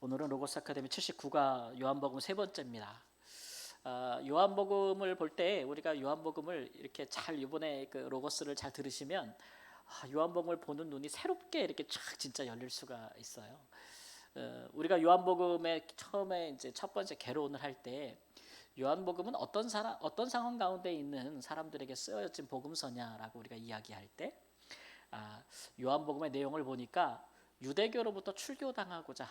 오늘은 로고스 아카데미 79가 요한복음 세 번째입니다. 요한복음을 볼 때 우리가 요한복음을 이렇게 잘 이번에 그 로고스를 잘 들으시면 요한복음을 보는 눈이 새롭게 이렇게 쫙 진짜 열릴 수가 있어요. 우리가 요한복음에 처음에 이제 첫 번째 개론을 할 때 요한복음은 어떤 상황 가운데 있는 사람들에게 쓰여진 복음서냐라고 우리가 이야기할 때 요한복음의 내용을 보니까 유대교로부터 출교당하고자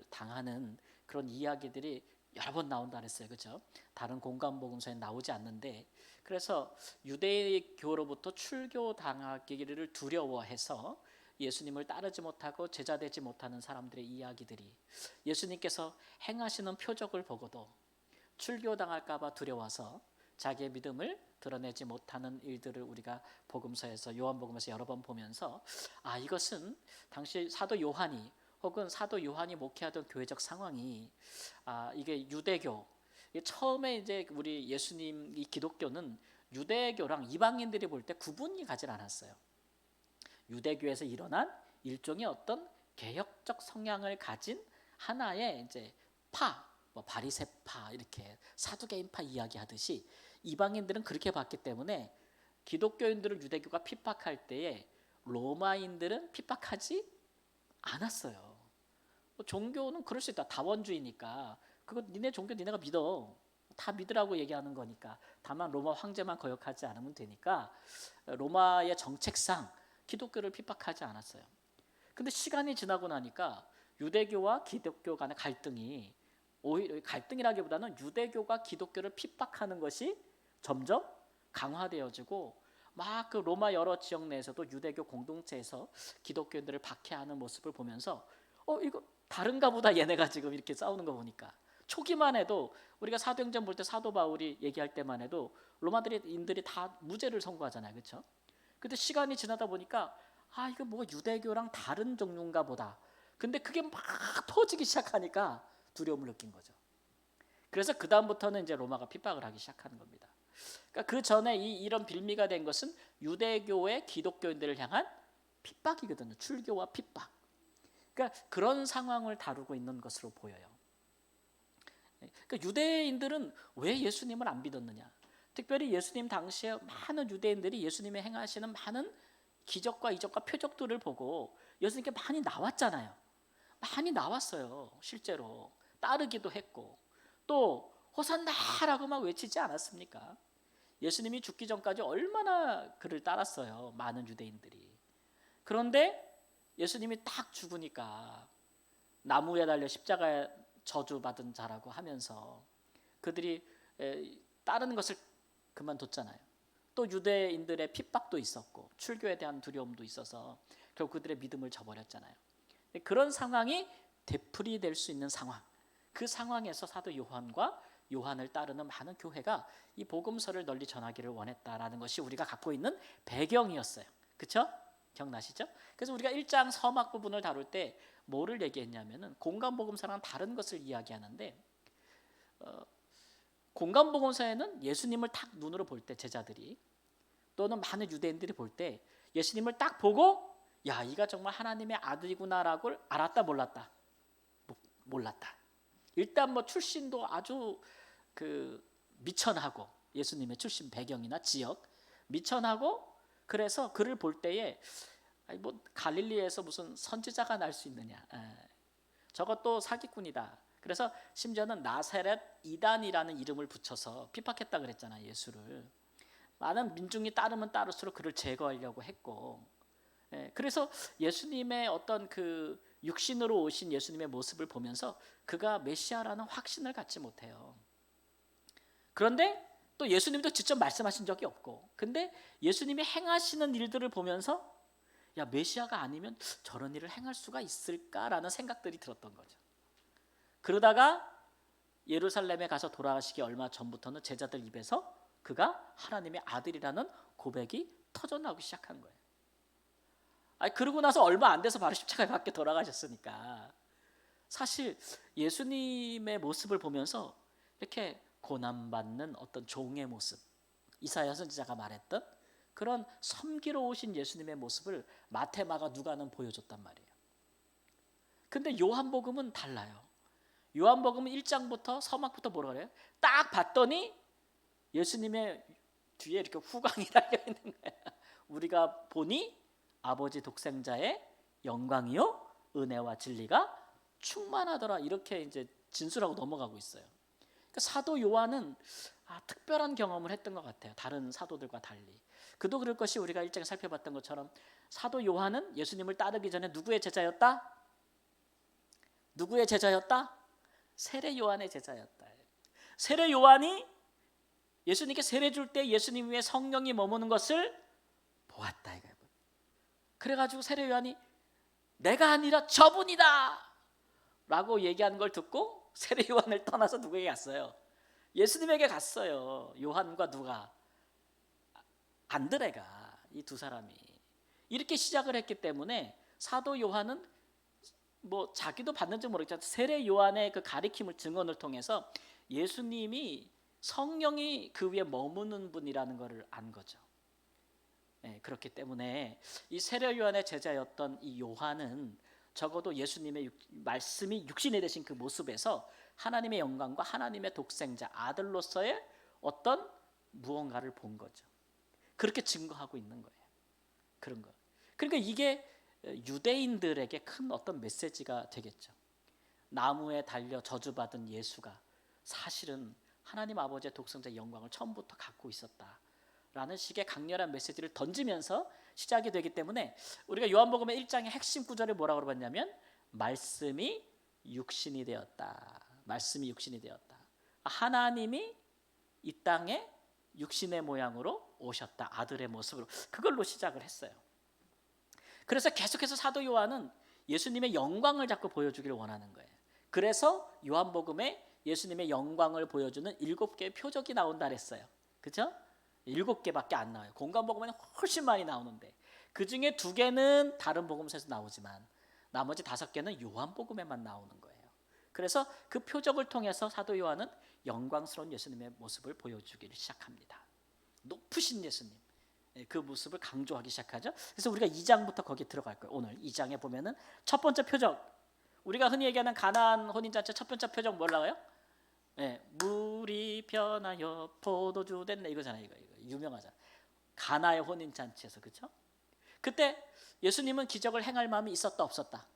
당하는 그런 이야기들이 여러 번 나온다 그랬어요. 그죠? 다른 공간복음서에 나오지 않는데, 그래서 유대교로부터 출교당하기를 두려워해서 예수님을 따르지 못하고 제자되지 못하는 사람들의 이야기들이, 예수님께서 행하시는 표적을 보고도 출교당할까 봐 두려워서 자기의 믿음을 드러내지 못하는 일들을 우리가 복음서에서, 요한복음에서 여러 번 보면서 이것은 당시 사도 요한이 혹은 사도 요한이 목회하던 교회적 상황이 이게 유대교, 처음에 이제 우리 예수님 이 기독교는 유대교랑 이방인들이 볼 때 구분이 가질 않았어요. 유대교에서 일어난 일종의 어떤 개혁적 성향을 가진 하나의 이제 바리새파, 이렇게 사두개인파 이야기하듯이 이방인들은 그렇게 봤기 때문에 기독교인들을 유대교가 핍박할 때에 로마인들은 핍박하지 않았어요. 종교는 그럴 수 있다. 다원주의니까 그거 니네 종교 니네가 믿어, 다 믿으라고 얘기하는 거니까. 다만 로마 황제만 거역하지 않으면 되니까 로마의 정책상 기독교를 핍박하지 않았어요. 근데 시간이 지나고 나니까 유대교와 기독교 간의 갈등이, 오히려 갈등이라기보다는 유대교가 기독교를 핍박하는 것이 점점 강화되어지고, 막 그 로마 여러 지역 내에서도 유대교 공동체에서 기독교인들을 박해하는 모습을 보면서 이거 다른가 보다, 얘네가 지금 이렇게 싸우는 거 보니까. 초기만 해도 우리가 사도행전 볼 때 사도 바울이 얘기할 때만 해도 로마인들이 다 무죄를 선고하잖아요. 그렇죠? 근데 시간이 지나다 보니까 이거 뭐 유대교랑 다른 종류인가 보다. 근데 그게 막 터지기 시작하니까 두려움을 느낀 거죠. 그래서 그 다음부터는 이제 로마가 핍박을 하기 시작하는 겁니다. 그러니까 그 전에 이런 빌미가 된 것은 유대교의 기독교인들을 향한 핍박이거든요. 출교와 핍박. 그러니까 그런 상황을 다루고 있는 것으로 보여요. 그러니까 유대인들은 왜 예수님을 안 믿었느냐? 특별히 예수님 당시에 많은 유대인들이 예수님이 행하시는 많은 기적과 이적과 표적들을 보고 예수님께 많이 나왔잖아요. 많이 나왔어요. 실제로 따르기도 했고, 또 호산나라고 막 외치지 않았습니까? 예수님이 죽기 전까지 얼마나 그를 따랐어요, 많은 유대인들이. 그런데 예수님이 딱 죽으니까 나무에 달려 십자가에 저주받은 자라고 하면서 그들이 따르는 것을 그만뒀잖아요. 또 유대인들의 핍박도 있었고 출교에 대한 두려움도 있어서 결국 그들의 믿음을 저버렸잖아요. 그런 상황이 되풀이될 수 있는 상황, 그 상황에서 사도 요한과 요한을 따르는 많은 교회가 이 복음서를 널리 전하기를 원했다라는 것이 우리가 갖고 있는 배경이었어요. 그렇죠? 기억나시죠? 그래서 우리가 1장 서막 부분을 다룰 때 뭐를 얘기했냐면은 공간복음서랑 다른 것을 이야기하는데, 공간복음서에는 예수님을 딱 눈으로 볼 때 제자들이, 또는 많은 유대인들이 볼 때 예수님을 딱 보고 이가 정말 하나님의 아들이구나라고 알았다, 몰랐다? 몰랐다. 일단 뭐 출신도 아주 미천하고, 예수님의 출신 배경이나 지역 미천하고, 그래서 그를 볼 때에 뭐 갈릴리에서 무슨 선지자가 날 수 있느냐, 저것도 사기꾼이다. 그래서 심지어는 나사렛 이단이라는 이름을 붙여서 핍박했다 그랬잖아요, 예수를. 많은 민중이 따르면 따를수록 그를 제거하려고 했고, 그래서 예수님의 어떤 그 육신으로 오신 예수님의 모습을 보면서 그가 메시아라는 확신을 갖지 못해요. 그런데 또 예수님도 직접 말씀하신 적이 없고, 근데 예수님이 행하시는 일들을 보면서 메시아가 아니면 저런 일을 행할 수가 있을까라는 생각들이 들었던 거죠. 그러다가 예루살렘에 가서 돌아가시기 얼마 전부터는 제자들 입에서 그가 하나님의 아들이라는 고백이 터져나오기 시작한 거예요. 그러고 나서 얼마 안 돼서 바로 십자가에 밖에 돌아가셨으니까, 사실 예수님의 모습을 보면서 이렇게 고난받는 어떤 종의 모습, 이사야 선지자가 말했던 그런 섬기러 오신 예수님의 모습을 마태, 마가, 누가는 보여줬단 말이에요. 근데 요한복음은 달라요. 요한복음은 1장부터 서막부터 뭐라 그래요? 딱 봤더니 예수님의 뒤에 이렇게 후광이 달려 있는 거야. 우리가 보니 아버지 독생자의 영광이요 은혜와 진리가 충만하더라. 이렇게 이제 진술하고 넘어가고 있어요. 그러니까 사도 요한은 특별한 경험을 했던 것 같아요. 다른 사도들과 달리. 그도 그럴 것이 우리가 1장에 살펴봤던 것처럼 사도 요한은 예수님을 따르기 전에 누구의 제자였다? 누구의 제자였다? 세례 요한의 제자였다. 세례 요한이 예수님께 세례 줄 때 예수님 위에 성령이 머무는 것을 보았다 이거예요. 그래가지고 세례 요한이 내가 아니라 저분이다 라고 얘기하는 걸 듣고 세례 요한을 떠나서 누구에게 갔어요? 예수님에게 갔어요. 요한과 누가? 안드레가. 이 두 사람이 이렇게 시작을 했기 때문에 사도 요한은 뭐 자기도 봤는지 모르겠지만 세례 요한의 그 가리킴을 증언을 통해서 예수님이 성령이 그 위에 머무는 분이라는 것을 안 거죠. 네, 그렇기 때문에 이 세례 요한의 제자였던 이 요한은 적어도 예수님의 말씀이 육신이 되신 그 모습에서 하나님의 영광과 하나님의 독생자 아들로서의 어떤 무언가를 본 거죠. 그렇게 증거하고 있는 거예요. 그런 거. 그러니까 이게 유대인들에게 큰 어떤 메시지가 되겠죠. 나무에 달려 저주받은 예수가 사실은 하나님 아버지의 독생자의 영광을 처음부터 갖고 있었다라는 식의 강렬한 메시지를 던지면서 시작이 되기 때문에 우리가 요한복음의 1장의 핵심 구절을 뭐라고 봤냐면 말씀이 육신이 되었다. 말씀이 육신이 되었다. 하나님이 이 땅에 육신의 모양으로 오셨다. 아들의 모습으로. 그걸로 시작을 했어요. 그래서 계속해서 사도 요한은 예수님의 영광을 자꾸 보여주기를 원하는 거예요. 그래서 요한복음에 예수님의 영광을 보여주는 7개의 표적이 나온다 그랬어요. 그렇죠? 7개밖에 안 나와요. 공관복음에는 훨씬 많이 나오는데 그 중에 2개는 다른 복음서에서 나오지만 나머지 5개는 요한복음에만 나오는 거예요. 그래서 그 표적을 통해서 사도 요한은 영광스러운 예수님의 모습을 보여주기를 시작합니다. 높으신 예수님, 그 모습을 강조하기 시작하죠. 그래서 우리가 2장부터 거기 들어갈 거예요. 오늘 2장에 보면은 첫 번째 표적, 우리가 흔히 얘기하는 가나안 혼인잔치 첫 번째 표적 뭐라고요? 네, 물이 변하여 포도주 됐네 이거잖아요. 이거 유명하잖아. 가나의 혼인잔치에서 그렇죠? 그때 예수님은 기적을 행할 마음이 있었다 없었다?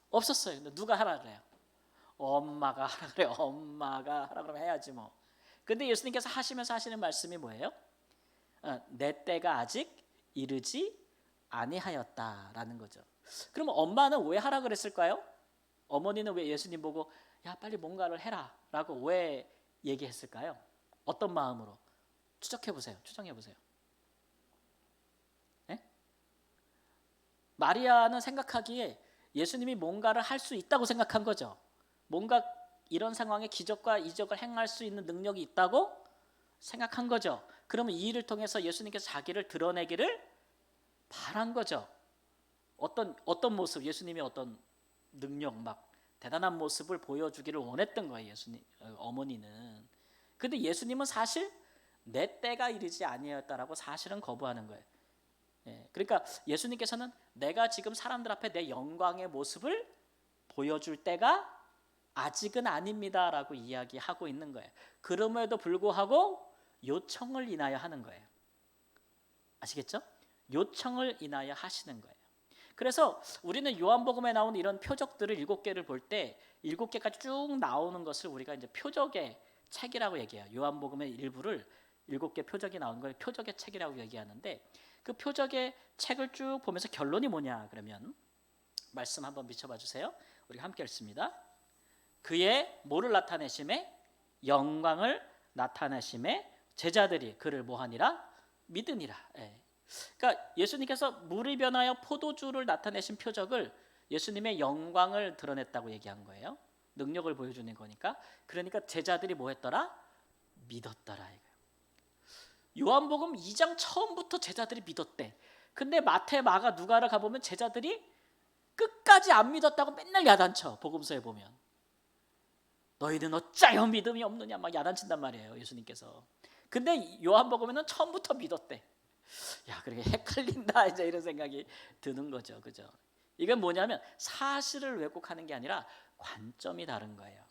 없었어요. 근데 누가 하라 그래요? 엄마가 하라 그래요. 엄마가 하라 그러면 해야지 뭐. 근데 예수님께서 하시면서 하시는 말씀이 뭐예요? 내 때가 아직 이르지 아니하였다라는 거죠. 그럼 엄마는 왜 하라 그랬을까요? 어머니는 왜 예수님 보고 야 빨리 뭔가를 해라 라고 왜 얘기했을까요? 어떤 마음으로? 추적해 보세요. 추정해 보세요. 네? 마리아는 생각하기에 예수님이 뭔가를 할 수 있다고 생각한 거죠. 뭔가 이런 상황에 기적과 이적을 행할 수 있는 능력이 있다고 생각한 거죠. 그러면 이 일을 통해서 예수님께서 자기를 드러내기를 바란 거죠. 어떤 모습, 예수님의 어떤 능력, 막 대단한 모습을 보여주기를 원했던 거예요. 예수님 어머니는. 근데 예수님은 사실 내 때가 이르지 아니었다라고 사실은 거부하는 거예요. 그러니까 예수님께서는 내가 지금 사람들 앞에 내 영광의 모습을 보여줄 때가 아직은 아닙니다라고 이야기하고 있는 거예요. 그럼에도 불구하고 요청을 인하여 하는 거예요. 아시겠죠? 요청을 인하여 하시는 거예요. 그래서 우리는 요한복음에 나오는 이런 표적들을 7개를 볼 때 7개까지 쭉 나오는 것을 우리가 이제 표적의 책이라고 얘기해요. 요한복음의 일부를 7개 표적이 나오는 걸 표적의 책이라고 얘기하는데 그 표적의 책을 쭉 보면서 결론이 뭐냐 그러면 말씀 한번 비춰봐 주세요. 우리가 함께 읽습니다. 그의 뭐를 나타내심에? 영광을 나타내심에 제자들이 그를 뭐하니라? 믿으니라. 그러니까 예수님께서 물이 변하여 포도주를 나타내신 표적을 예수님의 영광을 드러냈다고 얘기한 거예요. 능력을 보여주는 거니까. 그러니까 제자들이 뭐 했더라? 믿었더라 이거예요. 요한복음 2장 처음부터 제자들이 믿었대. 근데 마태, 마가, 누가를 가보면 제자들이 끝까지 안 믿었다고 맨날 야단쳐. 복음서에 보면 너희는 어찌하여 믿음이 없느냐 막 야단친단 말이에요. 예수님께서. 근데 요한복음에는 처음부터 믿었대. 야, 그렇게 헷갈린다 이제 이런 생각이 드는 거죠, 그죠? 이건 뭐냐면 사실을 왜곡하는 게 아니라 관점이 다른 거예요.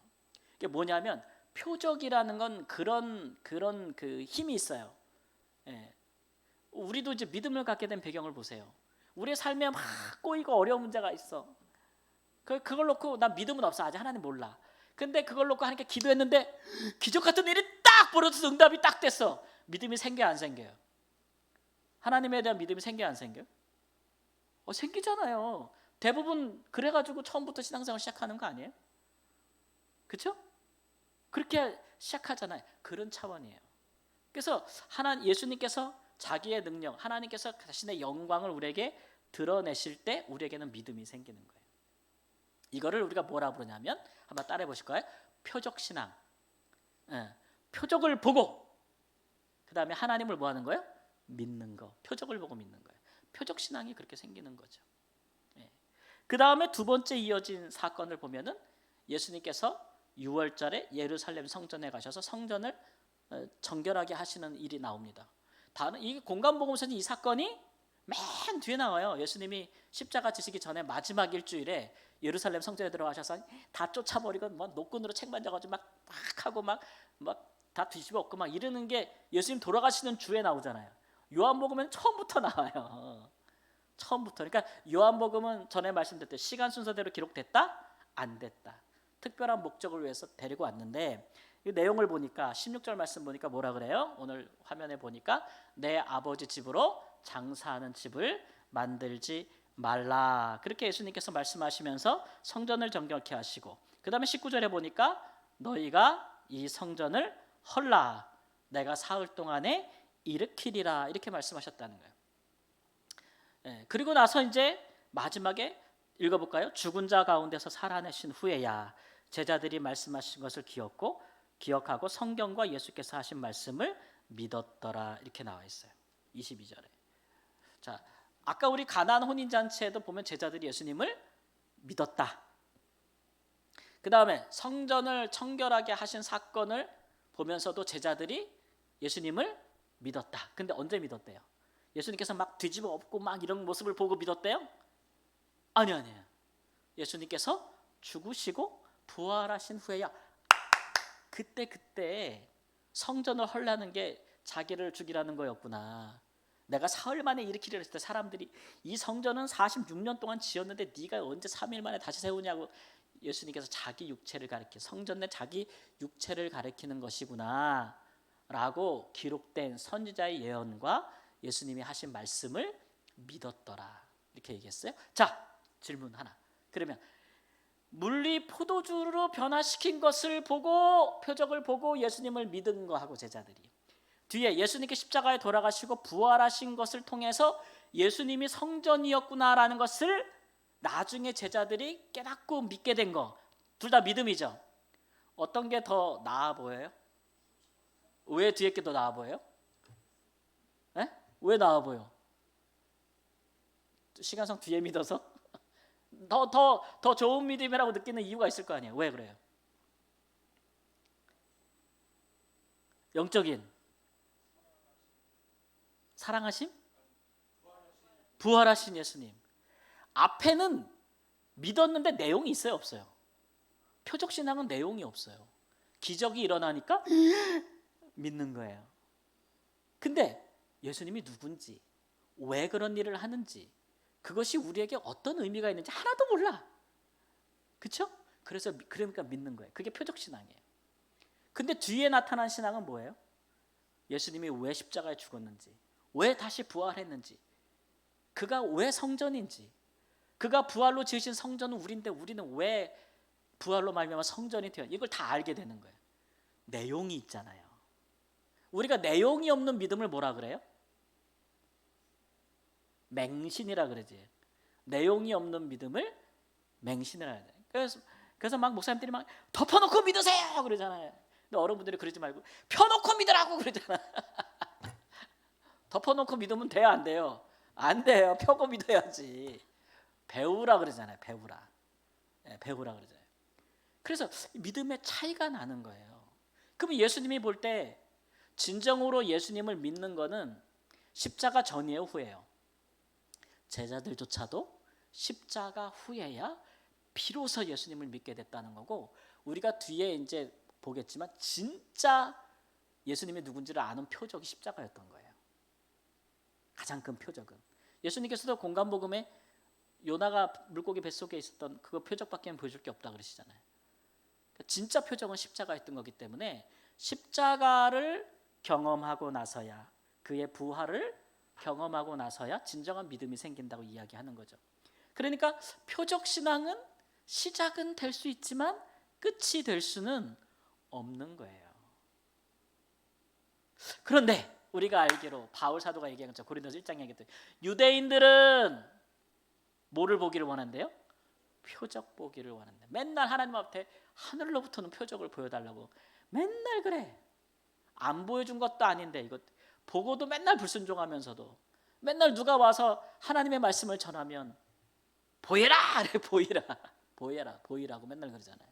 이게 뭐냐면 표적이라는 건 그런 그 힘이 있어요. 예. 우리도 이제 믿음을 갖게 된 배경을 보세요. 우리의 삶에 막 꼬이고 어려운 문제가 있어. 그걸 놓고 난 믿음은 없어. 아직 하나님 몰라. 근데 그걸 놓고 하나님께 기도했는데 기적 같은 일이 딱 벌어져서 응답이 딱 됐어. 믿음이 생겨요, 안 생겨요? 하나님에 대한 믿음이 생겨요, 안 생겨요? 생기잖아요. 대부분 그래가지고 처음부터 신앙생활 시작하는 거 아니에요? 그렇죠? 그렇게 시작하잖아요. 그런 차원이에요. 그래서 예수님께서 자기의 능력, 하나님께서 자신의 영광을 우리에게 드러내실 때 우리에게는 믿음이 생기는 거예요. 이거를 우리가 뭐라 부르냐면 한번 따라해 보실 거예요. 표적신앙. 표적을 보고 그 다음에 하나님을 뭐 하는 거예요? 믿는 거. 표적을 보고 믿는 거예요. 표적신앙이 그렇게 생기는 거죠. 그 다음에 두 번째 이어진 사건을 보면은 예수님께서 6월절에 예루살렘 성전에 가셔서 성전을 정결하게 하시는 일이 나옵니다. 이 공간복음서는 이 사건이 맨 뒤에 나와요. 예수님이 십자가 지시기 전에 마지막 일주일에 예루살렘 성전에 들어가셔서 다 쫓아버리고 뭐 노끈으로 책 만져가지고 막 하고 막 다 뒤집어 엎고 막 이러는 게 예수님 돌아가시는 주에 나오잖아요. 요한복음은 처음부터 나와요. 처음부터. 그러니까 요한복음은 전에 말씀드렸듯이 시간 순서대로 기록됐다? 안 됐다. 특별한 목적을 위해서 데리고 왔는데 이 내용을 보니까 16절 말씀 보니까 뭐라 그래요? 오늘 화면에 보니까 내 아버지 집으로 장사하는 집을 만들지 말라. 그렇게 예수님께서 말씀하시면서 성전을 정결케 하시고 그 다음에 19절에 보니까 너희가 이 성전을 헐라. 내가 사흘 동안에 일으키리라. 이렇게 말씀하셨다는 거예요. 그리고 나서 이제 마지막에 읽어볼까요? 죽은 자 가운데서 살아내신 후에야 제자들이 말씀하신 것을 기억하고 성경과 예수께서 하신 말씀을 믿었더라. 이렇게 나와 있어요. 22절에. 자, 아까 우리 가나안 혼인잔치에도 보면 제자들이 예수님을 믿었다. 그 다음에 성전을 청결하게 하신 사건을 보면서도 제자들이 예수님을 믿었다. 근데 언제 믿었대요? 예수님께서 막 뒤집어 엎고 막 이런 모습을 보고 믿었대요? 아니에요. 예수님께서 죽으시고 부활하신 후에야 그때 성전을 헐라는 게 자기를 죽이라는 거였구나. 내가 사흘 만에 일으키려 했을 때 사람들이 이 성전은 46년 동안 지었는데 네가 언제 3일 만에 다시 세우냐고 예수님께서 자기 육체를 가리켜 성전 내 자기 육체를 가리키는 것이구나 라고 기록된 선지자의 예언과 예수님이 하신 말씀을 믿었더라. 이렇게 얘기했어요. 자, 질문 하나. 그러면 물리 포도주로 변화시킨 것을 보고 표적을 보고 예수님을 믿은 거하고 제자들이 뒤에 예수님께 십자가에 돌아가시고 부활하신 것을 통해서 예수님이 성전이었구나라는 것을 나중에 제자들이 깨닫고 믿게 된 거 둘 다 믿음이죠. 어떤 게 더 나아 보여요? 왜 뒤에 게 더 나아 보여요? 왜 나아 보여? 시간상 뒤에 믿어서? 더 좋은 믿음이라고 느끼는 이유가 있을 거 아니에요. 왜 그래요? 영적인 사랑하심? 부활하신 예수님. 앞에는 믿었는데 내용이 있어요, 없어요? 표적신앙은 내용이 없어요. 기적이 일어나니까 믿는 거예요. 근데 예수님이 누군지, 왜 그런 일을 하는지, 그것이 우리에게 어떤 의미가 있는지 하나도 몰라. 그렇죠? 그러니까 믿는 거예요. 그게 표적신앙이에요. 근데 뒤에 나타난 신앙은 뭐예요? 예수님이 왜 십자가에 죽었는지, 왜 다시 부활했는지, 그가 왜 성전인지, 그가 부활로 지으신 성전은 우리인데 우리는 왜 부활로 말미암아 성전이 되어 이걸 다 알게 되는 거예요. 내용이 있잖아요. 우리가 내용이 없는 믿음을 뭐라 그래요? 맹신이라 그러지. 내용이 없는 믿음을 맹신이라 해야 돼. 그래서 막 목사님들이 막 덮어놓고 믿으세요 그러잖아요. 근데 어른분들이 그러지 말고 펴놓고 믿으라고 그러잖아. 덮어놓고 믿으면 돼요, 안 돼요? 안 돼요. 펴고 믿어야지. 배우라 그러잖아요. 배우라 그러잖아요. 그래서 믿음의 차이가 나는 거예요. 그럼 예수님이 볼 때 진정으로 예수님을 믿는 거는 십자가 전이에요, 후예요? 제자들조차도 십자가 후에야 비로소 예수님을 믿게 됐다는 거고, 우리가 뒤에 이제 보겠지만 진짜 예수님이 누군지를 아는 표적이 십자가였던 거예요. 가장 큰 표적은. 예수님께서도 공간복음에 요나가 물고기 뱃속에 있었던 그거 표적밖에 보여줄 게 없다 그러시잖아요. 진짜 표적은 십자가였던 거기 때문에 십자가를 경험하고 나서야, 그의 부활을 경험하고 나서야 진정한 믿음이 생긴다고 이야기하는 거죠. 그러니까 표적 신앙은 시작은 될 수 있지만 끝이 될 수는 없는 거예요. 그런데 우리가 알기로 바울 사도가 얘기한 것처럼 고린도서 1장 얘기했던 유대인들은 뭐를 보기를 원한대요? 표적 보기를 원한대. 맨날 하나님 앞에 하늘로부터는 표적을 보여달라고 맨날 그래. 안 보여준 것도 아닌데 이거 보고도 맨날 불순종하면서도 맨날 누가 와서 하나님의 말씀을 전하면 보이라 그래. 보이라고 맨날 그러잖아요.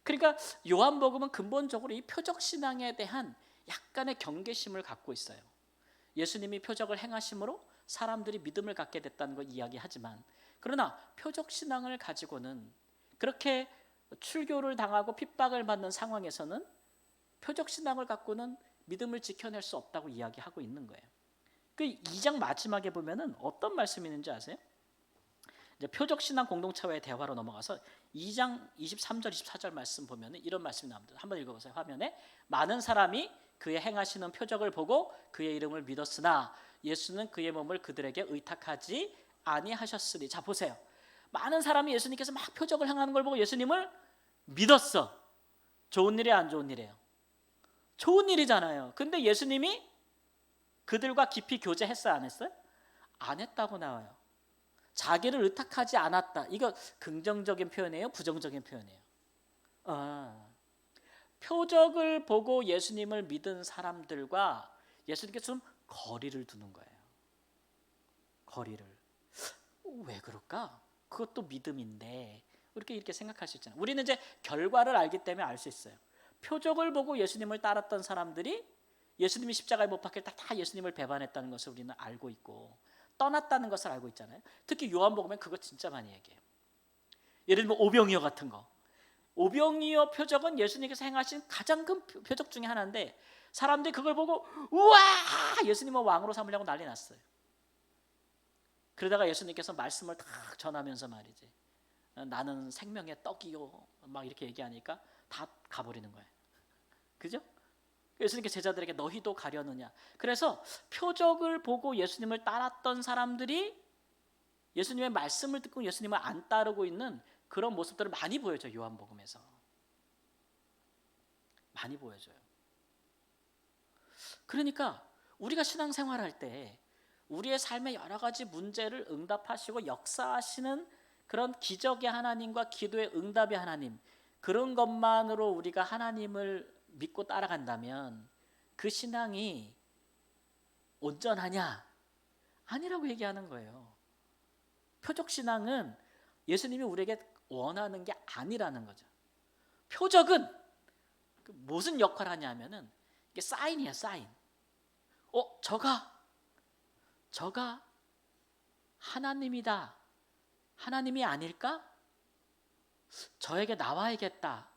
그러니까 요한복음은 근본적으로 이 표적 신앙에 대한 약간의 경계심을 갖고 있어요. 예수님이 표적을 행하심으로 사람들이 믿음을 갖게 됐다는 걸 이야기하지만, 그러나 표적 신앙을 가지고는 그렇게 출교를 당하고 핍박을 받는 상황에서는 표적 신앙을 갖고는 믿음을 지켜낼 수 없다고 이야기하고 있는 거예요. 그 2장 마지막에 보면은 어떤 말씀이 있는지 아세요? 이제 표적 신앙 공동체와의 대화로 넘어가서 2장 23절 24절 말씀 보면은 이런 말씀이 나옵니다. 한번 읽어보세요. 화면에 많은 사람이 그의 행하시는 표적을 보고 그의 이름을 믿었으나 예수는 그의 몸을 그들에게 의탁하지 아니하셨으니. 자 보세요. 많은 사람이 예수님께서 막 표적을 행하는 걸 보고 예수님을 믿었어. 좋은 일이에요, 안 좋은 일이에요? 좋은 일이잖아요. 근데 예수님이 그들과 깊이 교제했어요, 안 했어요? 안 했다고 나와요. 자기를 의탁하지 않았다. 이거 긍정적인 표현이에요, 부정적인 표현이에요? 표적을 보고 예수님을 믿은 사람들과 예수님께서 좀 거리를 두는 거예요. 거리를. 왜 그럴까? 그것도 믿음인데 이렇게 생각할 수 있잖아요. 우리는 이제 결과를 알기 때문에 알 수 있어요. 표적을 보고 예수님을 따랐던 사람들이 예수님이 십자가에 못 박힐 때 다 예수님을 배반했다는 것을 우리는 알고 있고 떠났다는 것을 알고 있잖아요. 특히 요한복음엔 그거 진짜 많이 얘기해요. 예를 들면 오병이어 같은 거. 오병이어 표적은 예수님께서 행하신 가장 큰 표적 중에 하나인데 사람들이 그걸 보고 우와! 예수님을 왕으로 삼으려고 난리 났어요. 그러다가 예수님께서 말씀을 딱 전하면서 말이지, 나는 생명의 떡이요 막 이렇게 얘기하니까 다 가버리는 거예요. 그죠? 예수님께서 제자들에게 너희도 가려느냐. 그래서 표적을 보고 예수님을 따랐던 사람들이 예수님의 말씀을 듣고 예수님을 안 따르고 있는 그런 모습들을 많이 보여줘요. 요한복음에서 많이 보여줘요. 그러니까 우리가 신앙생활할 때 우리의 삶의 여러 가지 문제를 응답하시고 역사하시는 그런 기적의 하나님과 기도의 응답의 하나님, 그런 것만으로 우리가 하나님을 믿고 따라간다면 그 신앙이 온전하냐? 아니라고 얘기하는 거예요. 표적 신앙은 예수님이 우리에게 원하는 게 아니라는 거죠. 표적은 무슨 역할을 하냐면은 이게 사인이야, 사인. 저가 하나님이다. 하나님이 아닐까? 저에게 나와야겠다.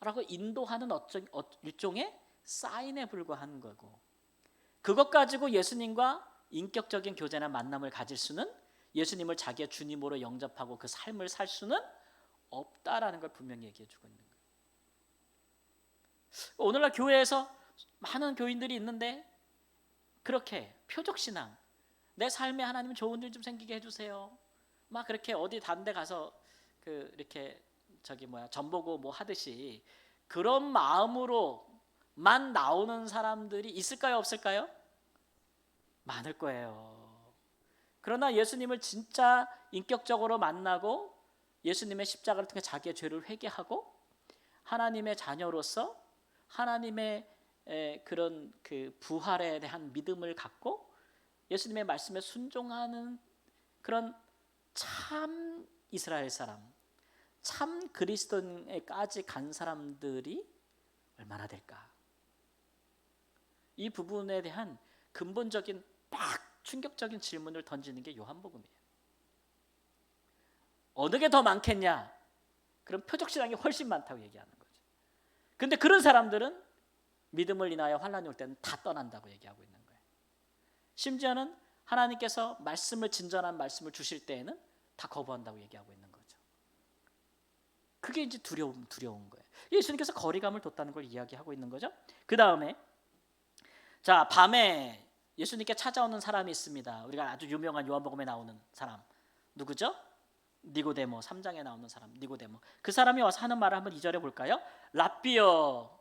라고 인도하는 일종의 사인에 불과한 거고, 그것 가지고 예수님과 인격적인 교제나 만남을 가질 수는, 예수님을 자기의 주님으로 영접하고 그 삶을 살 수는 없다라는 걸 분명히 얘기해 주고 있는 거예요. 오늘날 교회에서 많은 교인들이 있는데 그렇게 표적신앙, 내 삶에 하나님 좋은 일 좀 생기게 해주세요, 막 그렇게 어디 다른 데 가서 이렇게 점 보고 뭐 하듯이 그런 마음으로만 나오는 사람들이 있을까요, 없을까요? 많을 거예요. 그러나 예수님을 진짜 인격적으로 만나고 예수님의 십자가를 통해 자기의 죄를 회개하고 하나님의 자녀로서 하나님의 그런 부활에 대한 믿음을 갖고 예수님의 말씀에 순종하는 그런 참 이스라엘 사람, 참 그리스도인에까지 간 사람들이 얼마나 될까? 이 부분에 대한 근본적인 딱 충격적인 질문을 던지는 게 요한복음이에요. 어느 게 더 많겠냐? 그럼 표적신앙이 훨씬 많다고 얘기하는 거죠. 근데 그런 사람들은 믿음을 인하여 환난이 올 때는 다 떠난다고 얘기하고 있는 거예요. 심지어는 하나님께서 말씀을, 진전한 말씀을 주실 때에는 다 거부한다고 얘기하고 있는 거죠. 그게 이제 두려운 거예요. 예수님께서 거리감을 뒀다는 걸 이야기하고 있는 거죠. 그 다음에 자, 밤에 예수님께 찾아오는 사람이 있습니다. 우리가 아주 유명한 요한복음에 나오는 사람 누구죠? 니고데모. 3장에 나오는 사람 니고데모. 그 사람이 와서 하는 말을 한번 2절에 볼까요? 랍비여,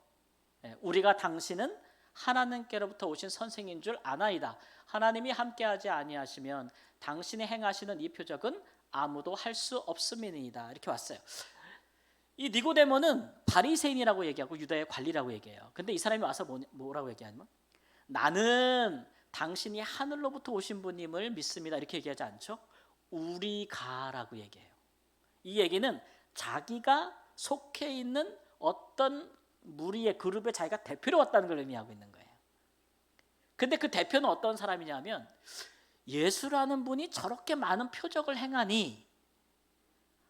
우리가 당신은 하나님께로부터 오신 선생인 줄 아나이다. 하나님이 함께하지 아니하시면 당신이 행하시는 이 표적은 아무도 할 수 없음이니이다. 이렇게 왔어요. 이 니고데모는 바리새인이라고 얘기하고 유다의 관리라고 얘기해요. 근데 이 사람이 와서 뭐라고 얘기하냐면 나는 당신이 하늘로부터 오신 분임을 믿습니다. 이렇게 얘기하지 않죠? 우리가라고 얘기해요. 이 얘기는 자기가 속해 있는 어떤 무리의 그룹에 자기가 대표로 왔다는 걸 의미하고 있는 거예요. 근데 그 대표는 어떤 사람이냐면 예수라는 분이 저렇게 많은 표적을 행하니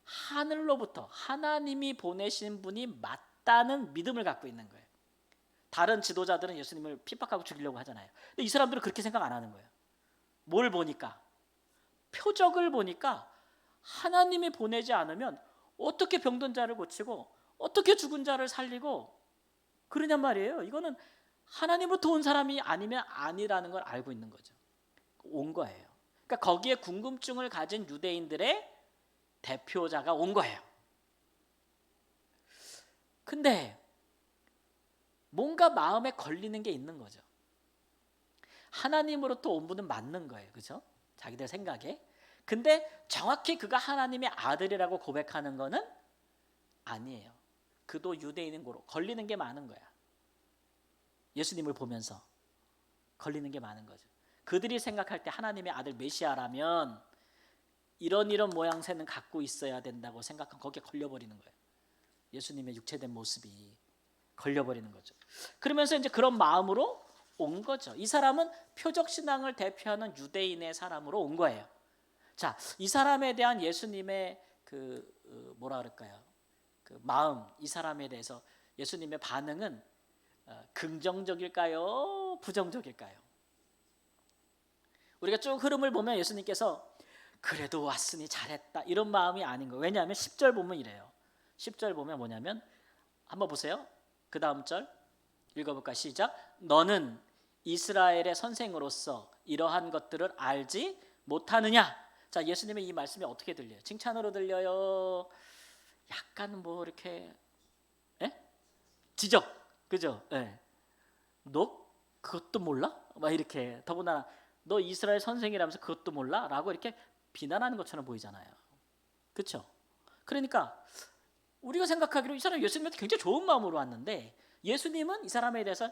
하늘로부터 하나님이 보내신 분이 맞다는 믿음을 갖고 있는 거예요. 다른 지도자들은 예수님을 핍박하고 죽이려고 하잖아요. 근데 이 사람들은 그렇게 생각 안 하는 거예요. 뭘 보니까? 표적을 보니까 하나님이 보내지 않으면 어떻게 병든 자를 고치고 어떻게 죽은 자를 살리고 그러냔 말이에요. 이거는 하나님으로부터 온 사람이 아니면 아니라는 걸 알고 있는 거죠. 온 거예요. 그러니까 거기에 궁금증을 가진 유대인들의 대표자가 온 거예요. 근데 뭔가 마음에 걸리는 게 있는 거죠. 하나님으로부터 온 분은 맞는 거예요. 그렇죠? 자기들 생각에. 근데 정확히 그가 하나님의 아들이라고 고백하는 거는 아니에요. 그도 유대인인 거로 걸리는 게 많은 거야. 예수님을 보면서 걸리는 게 많은 거죠. 그들이 생각할 때 하나님의 아들 메시아라면 이런 모양새는 갖고 있어야 된다고 생각하면 거기에 걸려버리는 거예요. 예수님의 육체된 모습이 걸려버리는 거죠. 그러면서 이제 그런 마음으로 온 거죠. 이 사람은 표적신앙을 대표하는 유대인의 사람으로 온 거예요. 자, 이 사람에 대한 예수님의 뭐라 그럴까요? 그 마음, 이 사람에 대해서 예수님의 반응은 긍정적일까요? 부정적일까요? 우리가 쭉 흐름을 보면 예수님께서 그래도 왔으니 잘했다 이런 마음이 아닌 거예요. 왜냐하면 10절 보면 이래요. 10절 보면 뭐냐면 한번 보세요. 그 다음 절 읽어볼까? 시작. 너는 이스라엘의 선생으로서 이러한 것들을 알지 못하느냐? 자, 예수님의 이 말씀이 어떻게 들려요? 칭찬으로 들려요? 약간 뭐 이렇게 지적, 그죠? 너 그것도 몰라? 막 이렇게 더구나 너 이스라엘 선생이라면서 그것도 몰라? 라고 이렇게 비난하는 것처럼 보이잖아요. 그렇죠? 그러니까 우리가 생각하기로 이 사람 예수님한테 굉장히 좋은 마음으로 왔는데 예수님은 이 사람에 대해서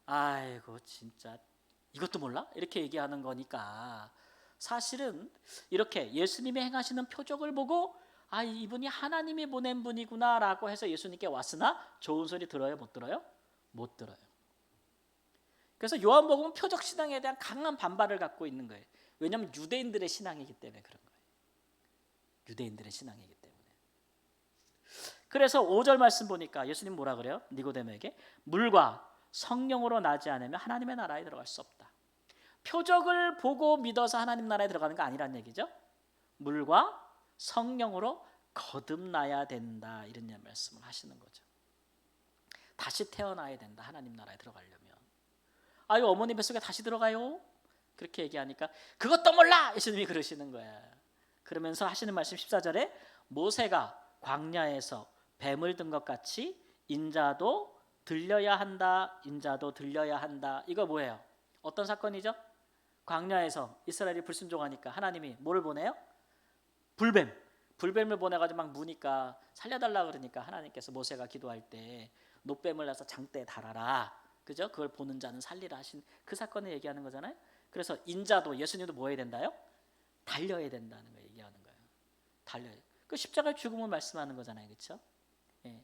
아이고 진짜 이것도 몰라? 이렇게 얘기하는 거니까 사실은 이렇게 예수님이 행하시는 표적을 보고 아, 이분이 하나님이 보낸 분이구나 라고 해서 예수님께 왔으나 좋은 소리 들어요? 못 들어요? 못 들어요. 그래서 요한복음은 표적신앙에 대한 강한 반발을 갖고 있는 거예요. 왜냐하면 유대인들의 신앙이기 때문에 그런 거예요. 유대인들의 신앙이기 때문에. 그래서 5절 말씀 보니까 예수님 뭐라 그래요? 니고데모에게 물과 성령으로 나지 않으면 하나님의 나라에 들어갈 수 없다. 표적을 보고 믿어서 하나님 나라에 들어가는 거 아니란 얘기죠. 물과 성령으로 거듭나야 된다 이런 말씀을 하시는 거죠. 다시 태어나야 된다. 하나님 나라에 들어가려면. 아유 어머니 뱃속에 다시 들어가요? 그렇게 얘기하니까 그것도 몰라! 예수님이 그러시는 거야. 그러면서 하시는 말씀 14절에 모세가 광야에서 뱀을 든 것 같이 인자도 들려야 한다. 인자도 들려야 한다. 이거 뭐예요? 어떤 사건이죠? 광야에서 이스라엘이 불순종하니까 하나님이 뭐를 보내요? 불뱀을 보내가지고 막 무니까 살려달라 그러니까 하나님께서 모세가 기도할 때 노뱀을 내서 장대에 달아라. 그죠? 그걸 보는 자는 살리라 하신 그 사건을 얘기하는 거잖아요. 그래서 인자도 예수님도 뭐 해야 된다요? 달려야 된다는 거 얘기하는 거예요. 달려야. 그 십자가의 죽음을 말씀하는 거잖아요. 그렇죠? 예.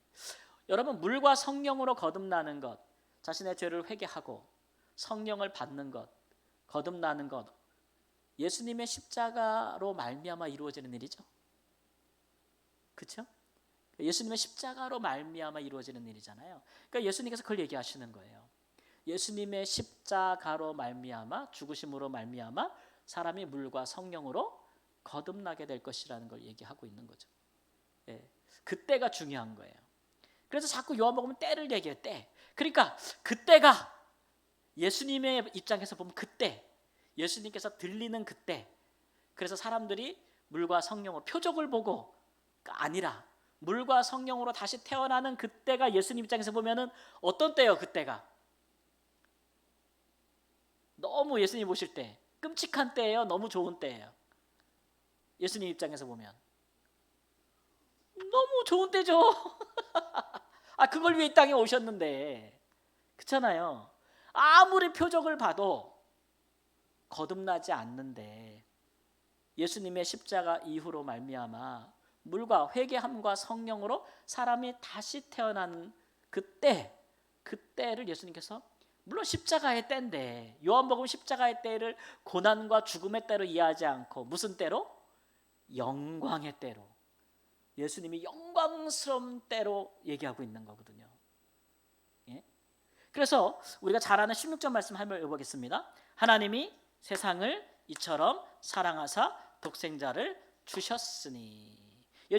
여러분 물과 성령으로 거듭나는 것, 자신의 죄를 회개하고 성령을 받는 것, 거듭나는 것, 예수님의 십자가로 말미암아 이루어지는 일이죠. 그렇죠? 예수님의 십자가로 말미암아 이루어지는 일이잖아요. 그러니까 예수님께서 그걸 얘기하시는 거예요. 예수님의 십자가로 말미암아, 죽으심으로 말미암아 사람이 물과 성령으로 거듭나게 될 것이라는 걸 얘기하고 있는 거죠. 예, 그때가 중요한 거예요. 그래서 자꾸 요한복음은 때를 얘기해요. 때. 그러니까 그때가 예수님의 입장에서 보면 그때, 예수님께서 들리는 그때. 그래서 사람들이 물과 성령으로 표적을 보고 아니라 물과 성령으로 다시 태어나는 그때가 예수님 입장에서 보면은 어떤 때예요? 그때가 너무 예수님 보실 때 끔찍한 때예요? 너무 좋은 때예요? 예수님 입장에서 보면 너무 좋은 때죠. 아, 그걸 위해 이 땅에 오셨는데, 그렇잖아요. 아무리 표적을 봐도 거듭나지 않는데 예수님의 십자가 이후로 말미암아 물과 회개함과 성령으로 사람이 다시 태어난 그때를 예수님께서, 물론 십자가의 때인데 요한복음 십자가의 때를 고난과 죽음의 때로 이해하지 않고 무슨 때로? 영광의 때로, 예수님이 영광스러운 때로 얘기하고 있는 거거든요. 예? 그래서 우리가 잘 아는 16절 말씀 한번 읽어보겠습니다. 하나님이 세상을 이처럼 사랑하사 독생자를 주셨으니.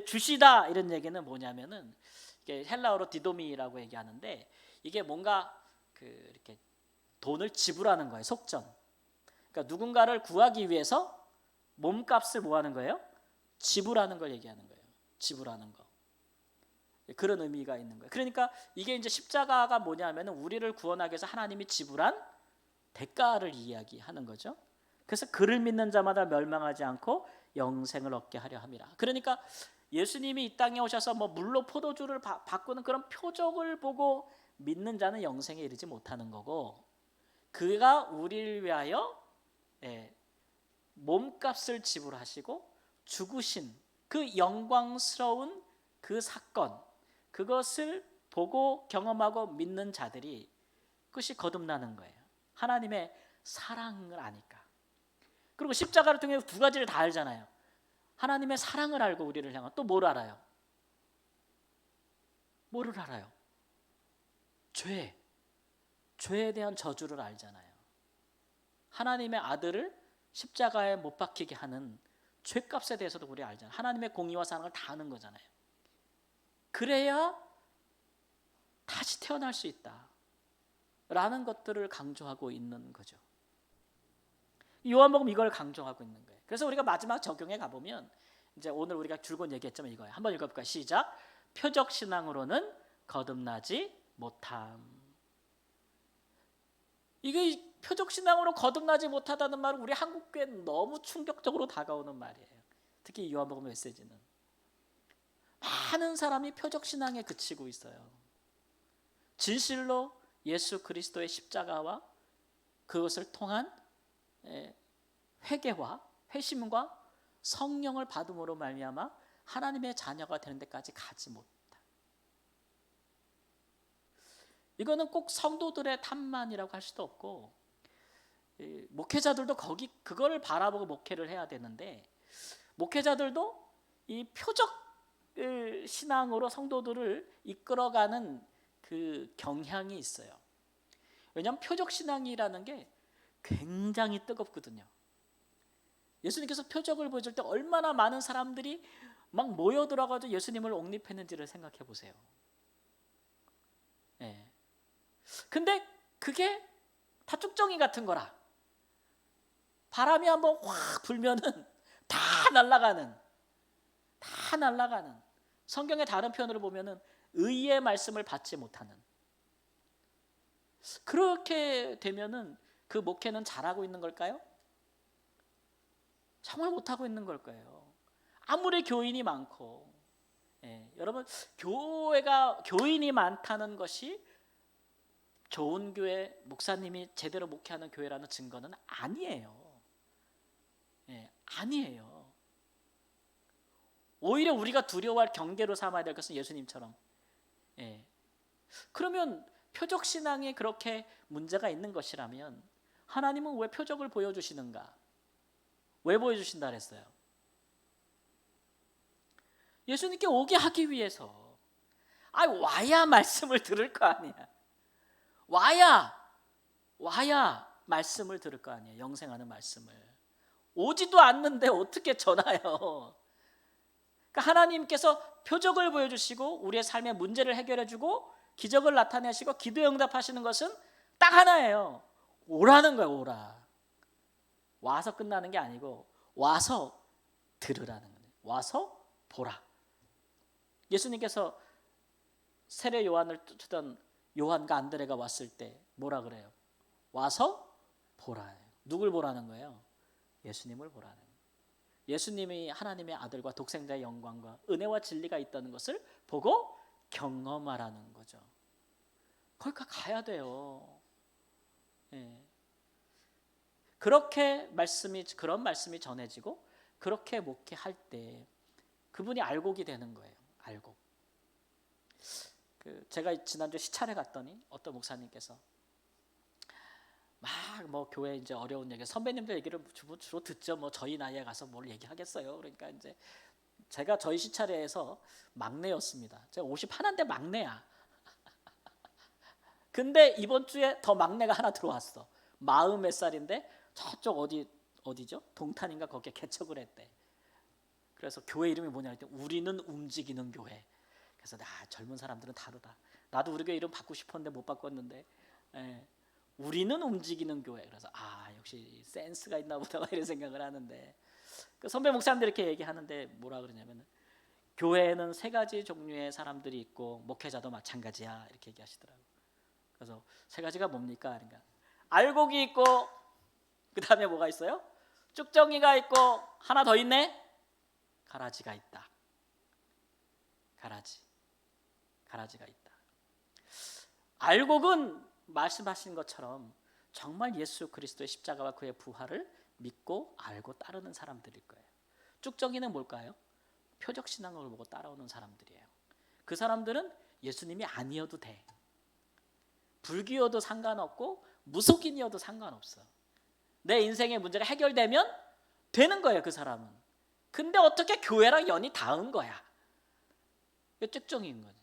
주시다 이런 얘기는 뭐냐면은 이게 헬라어로 디도미라고 얘기하는데 이게 뭔가 이렇게 돈을 지불하는 거예요. 속전. 그러니까 누군가를 구하기 위해서 몸값을 뭐 하는 거예요? 지불하는 걸 얘기하는 거예요. 지불하는 거. 그런 의미가 있는 거예요. 그러니까 이게 이제 십자가가 뭐냐면은 우리를 구원하기 위해서 하나님이 지불한 대가를 이야기하는 거죠. 그래서 그를 믿는 자마다 멸망하지 않고 영생을 얻게 하려 함이라. 그러니까 예수님이 이 땅에 오셔서 뭐 물로 포도주를 바꾸는 그런 표적을 보고 믿는 자는 영생에 이르지 못하는 거고, 그가 우리를 위하여 몸값을 지불하시고 죽으신 그 영광스러운 그 사건, 그것을 보고 경험하고 믿는 자들이 그것이 거듭나는 거예요. 하나님의 사랑을 아니까. 그리고 십자가를 통해 두 가지를 다 알잖아요. 하나님의 사랑을 알고 우리를 향한, 또 뭘 알아요? 뭐를 알아요? 죄에 대한 저주를 알잖아요. 하나님의 아들을 십자가에 못 박히게 하는 죄값에 대해서도 우리 알잖아요. 하나님의 공의와 사랑을 다 아는 거잖아요. 그래야 다시 태어날 수 있다 라는 것들을 강조하고 있는 거죠. 요한복음 이걸 강조하고 있는 거예요. 그래서 우리가 마지막 적용에 가보면 이제 오늘 우리가 줄곧 얘기했지만 이거예요. 한번 읽어볼까요? 시작. 표적 신앙으로는 거듭나지 못함. 이게 표적 신앙으로 거듭나지 못하다는 말은 우리 한국교회 너무 충격적으로 다가오는 말이에요. 특히 요한복음 메시지는 많은 사람이 표적 신앙에 그치고 있어요. 진실로 예수 그리스도의 십자가와 그것을 통한 회개와 회심과 성령을 받음으로 말미암아 하나님의 자녀가 되는 데까지 가지 못다. 이거는 꼭 성도들의 탐만이라고 할 수도 없고, 목회자들도 그거를 바라보고 목회를 해야 되는데, 목회자들도 이 표적 신앙으로 성도들을 이끌어가는 그 경향이 있어요. 왜냐하면 표적 신앙이라는 게 굉장히 뜨겁거든요. 예수님께서 표적을 보여줄 때 얼마나 많은 사람들이 막 모여들어가지고 예수님을 옹립했는지를 생각해 보세요. 근데 그게 다 쭉정이 같은 거라. 바람이 한번 확 불면은 다 날아가는. 성경의 다른 표현으로 보면은 의의 말씀을 받지 못하는. 그렇게 되면은 그 목회는 잘하고 있는 걸까요? 정말 못하고 있는 걸 거예요. 아무리 교인이 많고, 여러분 교인이 많다는 것이 좋은 교회, 목사님이 제대로 목회하는 교회라는 증거는 아니에요. 아니에요. 오히려 우리가 두려워할 경계로 삼아야 될 것은 예수님처럼. 그러면 표적 신앙에 그렇게 문제가 있는 것이라면 하나님은 왜 표적을 보여주시는가? 왜 보여주신다 그랬어요? 예수님께 오게 하기 위해서. 와야 말씀을 들을 거 아니야. 와야 말씀을 들을 거 아니에요. 영생하는 말씀을. 오지도 않는데 어떻게 전하요? 그러니까 하나님께서 표적을 보여주시고 우리의 삶의 문제를 해결해주고 기적을 나타내시고 기도에 응답하시는 것은 딱 하나예요. 오라는 거예요. 오라. 와서 끝나는 게 아니고 와서 들으라는 거예요. 와서 보라. 예수님께서 세례 요한을 쫓던 요한과 안드레가 왔을 때 뭐라 그래요? 와서 보라. 누굴 보라는 거예요? 예수님을 보라는 거예요. 예수님이 하나님의 아들과 독생자의 영광과 은혜와 진리가 있다는 것을 보고 경험하라는 거죠. 거기까지 가야 돼요. 예. 그렇게 그런 말씀이 전해지고 그렇게 목회할 때 그분이 알곡이 되는 거예요. 알곡. 제가 지난주에 시찰에 갔더니 어떤 목사님께서 막 뭐 교회 이제 어려운 얘기, 선배님들 얘기를 주로 듣죠. 뭐 저희 나이에 가서 뭘 얘기하겠어요. 그러니까 이제 제가 저희 시찰회에서 막내였습니다. 제가 51인데 막내야. 근데 이번 주에 더 막내가 하나 들어왔어. 40몇 살인데 저쪽 어디죠? 동탄인가 거기에 개척을 했대. 그래서 교회 이름이 뭐냐 했더니 우리는 움직이는 교회. 그래서 젊은 사람들은 다르다. 나도 우리 교회 이름 바꾸고 싶었는데 못 바꿨는데. 예. 우리는 움직이는 교회. 그래서 역시 센스가 있나 보다 이런 생각을 하는데 그 선배 목사님들 이렇게 얘기하는데 뭐라 그러냐면 교회에는 3가지 종류의 사람들이 있고 목회자도 마찬가지야 이렇게 얘기하시더라고요. 그래서 3가지가 뭡니까? 그러니까 알곡이 있고 그 다음에 뭐가 있어요? 쭉정이가 있고 하나 더 있네? 가라지가 있다. 가라지가 있다. 알곡은 말씀하신 것처럼 정말 예수 그리스도의 십자가와 그의 부활을 믿고 알고 따르는 사람들일 거예요. 쭉정이는 뭘까요? 표적신앙을 보고 따라오는 사람들이에요. 그 사람들은 예수님이 아니어도 돼. 불교여도 상관없고 무속인이어도 상관없어. 내 인생의 문제가 해결되면 되는 거예요. 그 사람은. 근데 어떻게 교회랑 연이 닿은 거야. 이게 쭉정이인 거지.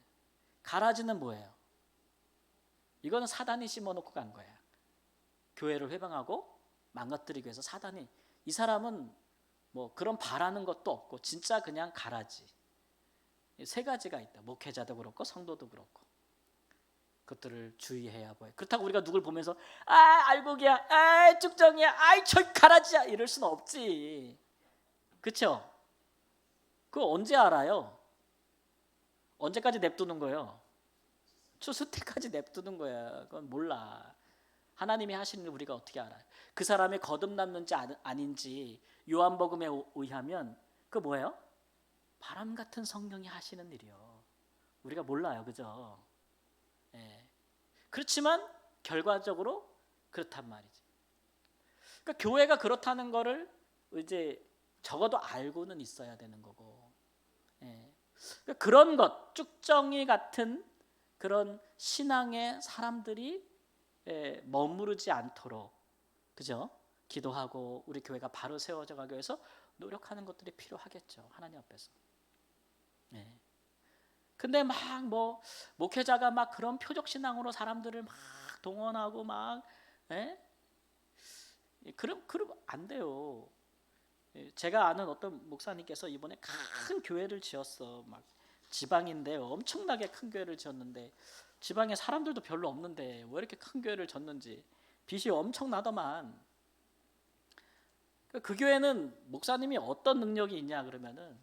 가라지는 뭐예요? 이거는 사단이 심어놓고 간 거야. 교회를 회방하고 망가뜨리기 위해서 사단이. 이 사람은 뭐 그런 바라는 것도 없고 진짜 그냥 가라지. 3가지가 있다. 목회자도 그렇고 성도도 그렇고. 그것들을 주의해야 보여. 그렇다고 우리가 누굴 보면서 알곡이야, 쭉정이야, 저 가라지야 이럴 수는 없지. 그렇죠? 그거 언제 알아요? 언제까지 냅두는 거예요? 추수 때까지 냅두는 거야. 그건 몰라. 하나님이 하시는 일 우리가 어떻게 알아요? 그 사람이 거듭났는지 아닌지 요한복음에 의하면 그 뭐예요? 바람 같은 성령이 하시는 일이요. 우리가 몰라요. 그죠? 예. 그렇지만 결과적으로 그렇단 말이지. 그러니까 교회가 그렇다는 거를 이제 적어도 알고는 있어야 되는 거고. 예. 그러니까 그런 것, 쭉정이 같은 그런 신앙의 사람들이 머무르지 않도록, 그죠? 기도하고 우리 교회가 바로 세워져 가기 위해서 노력하는 것들이 필요하겠죠. 하나님 앞에서. 네. 근데 막 뭐 목회자가 막 그런 표적 신앙으로 사람들을 막 동원하고 막 그럼 안 돼요. 제가 아는 어떤 목사님께서 이번에 큰 교회를 지었어. 막 지방인데 엄청나게 큰 교회를 지었는데 지방에 사람들도 별로 없는데 왜 이렇게 큰 교회를 졌는지 빚이 엄청나더만. 그 교회는 목사님이 어떤 능력이 있냐 그러면은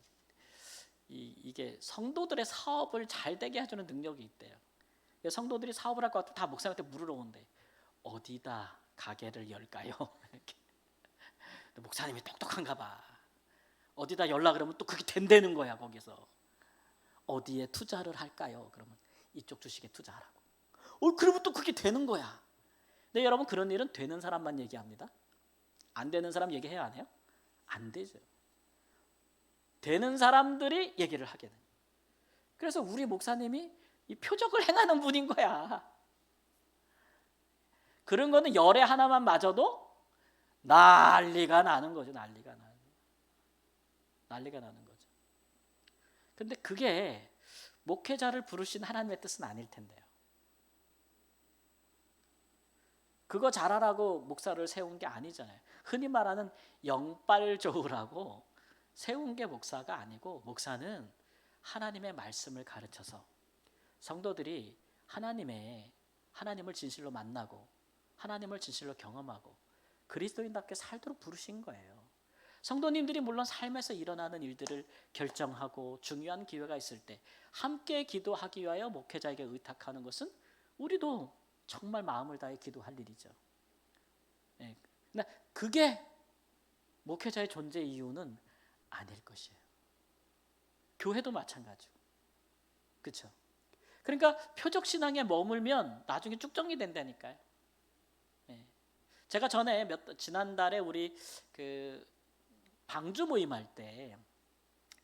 이게 성도들의 사업을 잘 되게 해주는 능력이 있대요. 성도들이 사업을 할 것 같으면 다 목사님한테 물으러 온대. 어디다 가게를 열까요? 이렇게. 목사님이 똑똑한가 봐. 어디다 열라 그러면 또 그게 된다는 거야. 거기서 어디에 투자를 할까요? 그러면 이쪽 주식에 투자하라고. 그러면 또 그게 되는 거야. 근데 여러분 그런 일은 되는 사람만 얘기합니다. 안 되는 사람 얘기해야 안 해요? 안 되죠. 되는 사람들이 얘기를 하게 돼요. 그래서 우리 목사님이 이 표적을 행하는 분인 거야. 그런 거는 열에 하나만 맞아도 난리가 나는 거죠. 난리가 나는 거죠. 근데 그게 목회자를 부르신 하나님의 뜻은 아닐 텐데요. 그거 잘하라고 목사를 세운 게 아니잖아요. 흔히 말하는 영빨 좋으라고 세운 게 목사가 아니고, 목사는 하나님의 말씀을 가르쳐서 성도들이 하나님을 진실로 만나고 하나님을 진실로 경험하고 그리스도인답게 살도록 부르신 거예요. 성도님들이 물론 삶에서 일어나는 일들을 결정하고 중요한 기회가 있을 때 함께 기도하기 위하여 목회자에게 의탁하는 것은 우리도 정말 마음을 다해 기도할 일이죠. 네. 근데 그게 목회자의 존재 이유는 아닐 것이에요. 교회도 마찬가지고, 그렇죠? 그러니까 표적 신앙에 머물면 나중에 쭉 정리된다니까요. 네. 제가 전에 지난달에 우리 그 방주 모임할 때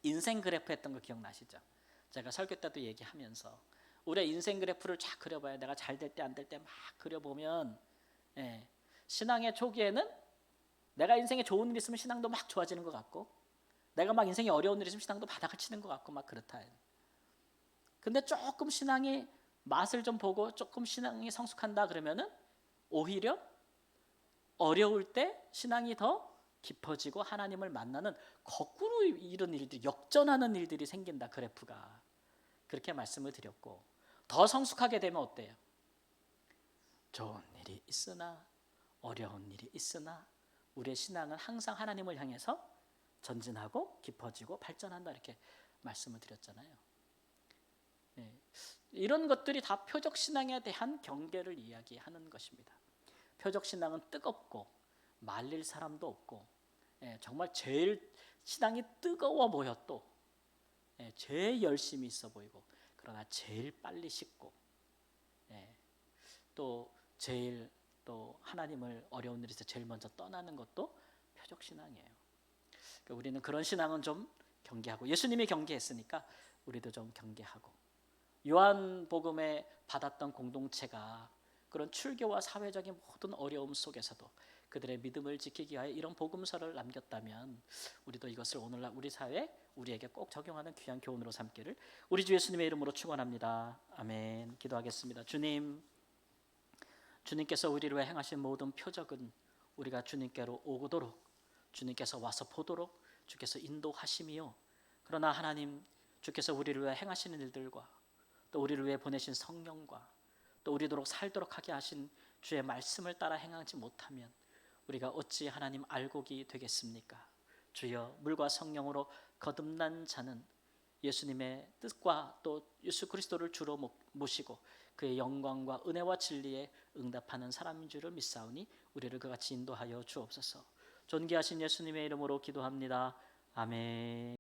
인생 그래프 했던 거 기억나시죠? 제가 설교 때도 얘기하면서 우리의 인생 그래프를 쫙 그려봐요. 내가 잘 될 때 안 될 때 막 그려보면, 예, 신앙의 초기에는 내가 인생에 좋은 일 있으면 신앙도 막 좋아지는 것 같고, 내가 막 인생에 어려운 일 있으면 신앙도 바닥을 치는 것 같고 막 그렇다. 근데 조금 신앙이 맛을 좀 보고 조금 신앙이 성숙한다 그러면은 오히려 어려울 때 신앙이 더 깊어지고 하나님을 만나는 거꾸로 이런 일들이, 역전하는 일들이 생긴다, 그래프가. 그렇게 말씀을 드렸고, 더 성숙하게 되면 어때요? 좋은 일이 있으나 어려운 일이 있으나 우리의 신앙은 항상 하나님을 향해서 전진하고 깊어지고 발전한다, 이렇게 말씀을 드렸잖아요. 네. 이런 것들이 다 표적 신앙에 대한 경계를 이야기하는 것입니다. 표적 신앙은 뜨겁고 말릴 사람도 없고, 정말 제일 신앙이 뜨거워 보여도 제일 열심히 있어 보이고, 그러나 제일 빨리 식고, 또 제일 또 하나님을 어려운 일에서 제일 먼저 떠나는 것도 표적 신앙이에요. 그러니까 우리는 그런 신앙은 좀 경계하고, 예수님이 경계했으니까 우리도 좀 경계하고, 요한복음에 받았던 공동체가 그런 출교와 사회적인 모든 어려움 속에서도 그들의 믿음을 지키기 위하여 이런 복음서를 남겼다면 우리도 이것을 오늘날 우리 사회에 우리에게 꼭 적용하는 귀한 교훈으로 삼기를 우리 주 예수님의 이름으로 축원합니다. 아멘. 기도하겠습니다. 주님께서 우리를 위해 행하신 모든 표적은 우리가 주님께로 오도록, 주님께서 와서 보도록 주께서 인도하심이요, 그러나 하나님, 주께서 우리를 위해 행하시는 일들과 또 우리를 위해 보내신 성령과 또 우리도록 살도록 하게 하신 주의 말씀을 따라 행하지 못하면 우리가 어찌 하나님 알곡이 되겠습니까? 주여, 물과 성령으로 거듭난 자는 예수님의 뜻과 또 예수 그리스도를 주로 모시고 그의 영광과 은혜와 진리에 응답하는 사람인 줄을 믿사오니 우리를 그같이 인도하여 주옵소서. 존귀하신 예수님의 이름으로 기도합니다. 아멘.